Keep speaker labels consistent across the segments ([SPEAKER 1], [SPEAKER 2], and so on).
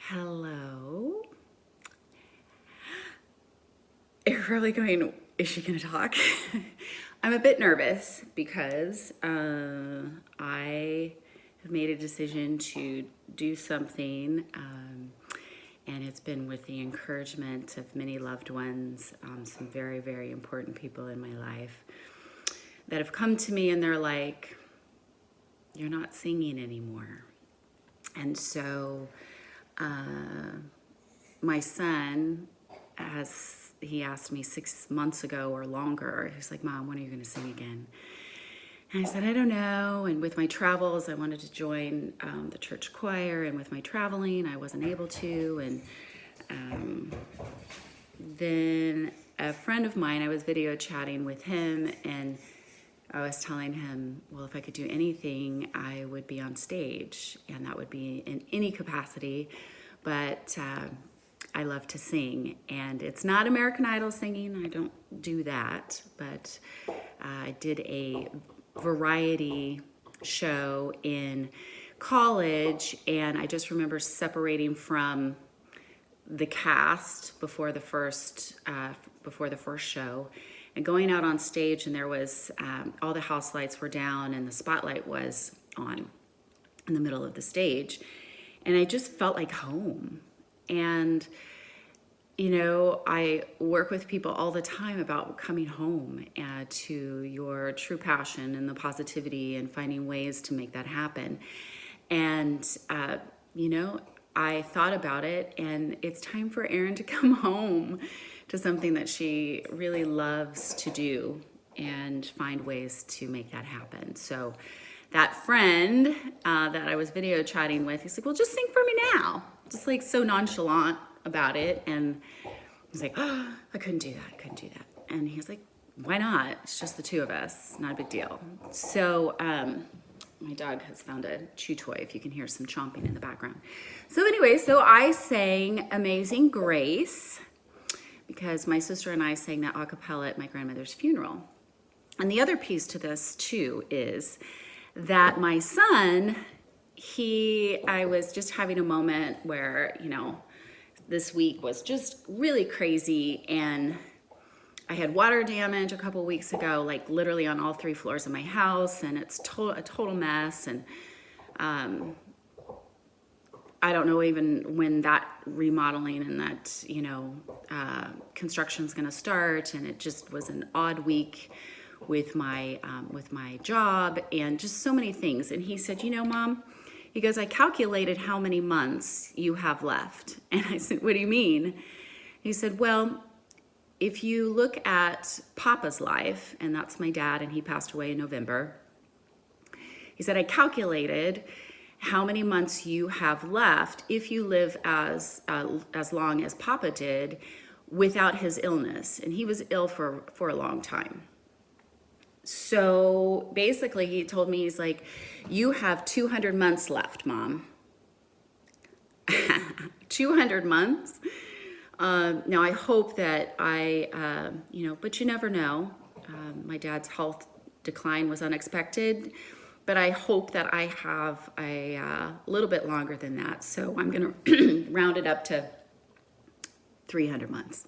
[SPEAKER 1] Hello. You're really going, is she going to talk? I'm a bit nervous because I have made a decision to do something, and it's been with the encouragement of many loved ones, some very, very important people in my life that have come to me and they're like, you're not singing anymore. And so my son, he asked me 6 months ago or longer, he's like, Mom, when are you going to sing again? And I said, I don't know. And with my travels, I wanted to join the church choir. And with my traveling, I wasn't able to. And then a friend of mine, I was video chatting with him, and I was telling him, well, if I could do anything, I would be on stage, and that would be in any capacity. But I love to sing, and it's not American Idol singing. I don't do that, but I did a variety show in college, and I just remember separating from the cast before the first show, and going out on stage, and there was all the house lights were down, and the spotlight was on in the middle of the stage, and I just felt like home. And you know, I work with people all the time about coming home to your true passion and the positivity and finding ways to make that happen. And, you know, I thought about it, and it's time for Erin to come home to something that she really loves to do and find ways to make that happen. So that friend that I was video chatting with, he's like, well, just sing for me now. Just like so nonchalant about it. And I was like, oh, I couldn't do that. And he was like, why not? It's just the two of us, not a big deal. So my dog has found a chew toy, if you can hear some chomping in the background. So anyway, so I sang Amazing Grace because my sister and I sang that a cappella at my grandmother's funeral. And the other piece to this too is that my son, I was just having a moment where, you know, this week was just really crazy, and I had water damage a couple weeks ago, like literally on all 3 floors of my house, and it's a total mess. And I don't know even when that remodeling and that, you know, construction's gonna start, and it just was an odd week with my job and just so many things. And he said, you know, Mom, he goes, I calculated how many months you have left. And I said, what do you mean? He said, well, if you look at Papa's life, and that's my dad, and he passed away in November. He said, I calculated how many months you have left if you live as long as Papa did without his illness. And he was ill for a long time. So basically he told me, he's like, you have 200 months left, Mom. 200 months? Now I hope that you know, but you never know. My dad's health decline was unexpected, but I hope that I have a little bit longer than that. So I'm gonna round it up to 300 months.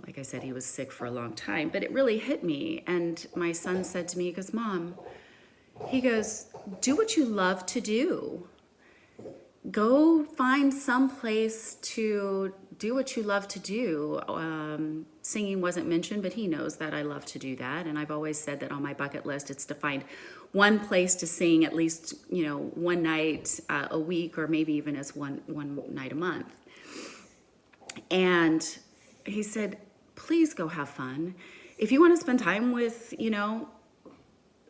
[SPEAKER 1] Like I said, he was sick for a long time, but it really hit me. And my son said to me, he goes, Mom, he goes, do what you love to do. Go find some place to do what you love to do. Singing wasn't mentioned, but he knows that I love to do that. And I've always said that on my bucket list, it's to find one place to sing at least, you know, one night a week, or maybe even as one night a month. And he said, please go have fun. If you want to spend time with, you know,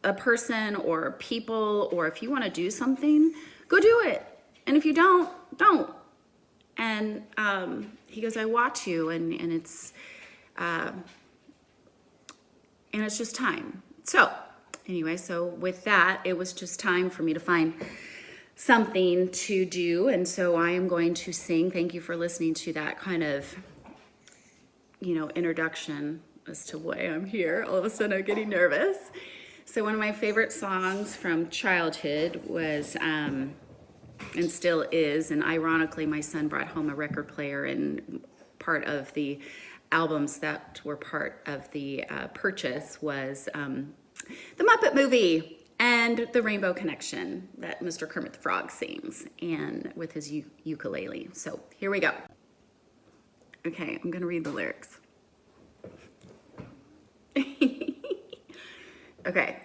[SPEAKER 1] a person or people, or if you want to do something, go do it. And if you don't. And he goes, I watch you, and it's just time. So anyway, so with that, it was just time for me to find something to do. And so I am going to sing. Thank you for listening to that kind of, you know, introduction as to why I'm here. All of a sudden I'm getting nervous. So one of my favorite songs from childhood was and still is. And ironically, my son brought home a record player, and part of the albums that were part of the purchase was the Muppet Movie and the Rainbow Connection that Mr. Kermit the Frog sings, and with his ukulele. So here we go. Okay, I'm gonna read the lyrics. Okay.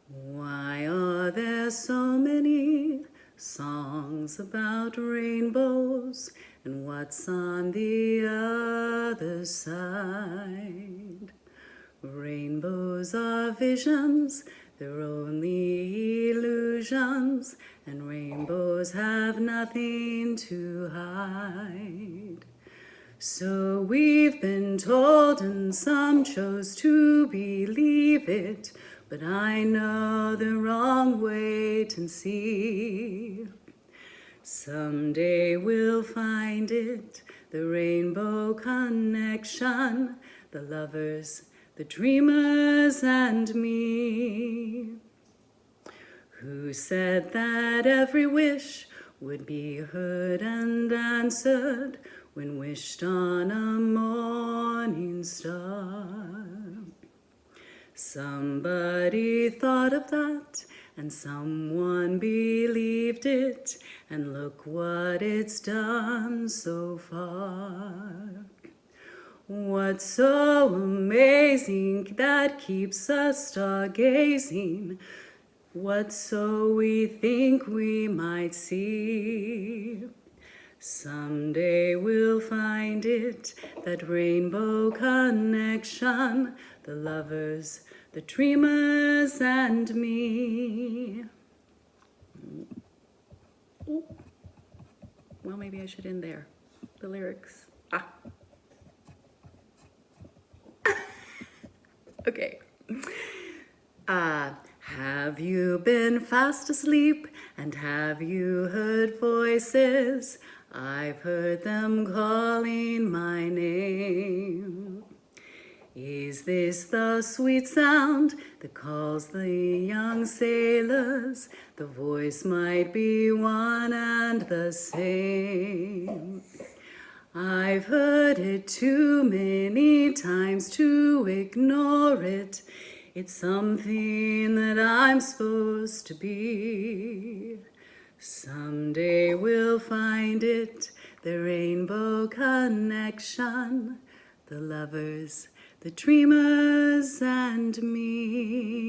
[SPEAKER 1] Why are there so many songs about rainbows, and what's on the other side? Rainbows are visions, they're only illusions, and rainbows have nothing to hide. So we've been told, and some chose to believe it, but I know the wrong. Wait and see. Someday we'll find it, the rainbow connection, the lovers, the dreamers, and me. Who said that every wish would be heard and answered when wished on a morning star? Somebody thought of that, and someone believed it, and look what it's done so far. What's so amazing that keeps us stargazing? What so we think we might see? Someday we'll find it, that rainbow connection, the lovers, the dreamers, and me. Well, maybe I should end there. The lyrics. Okay. Have you been fast asleep, and have you heard voices? I've heard them calling my name. Is this the sweet sound that calls the young sailors? The voice might be one and the same. I've heard it too many times to ignore it. It's something that I'm supposed to be. Someday we'll find it, the rainbow connection, the lovers, the dreamers, and me.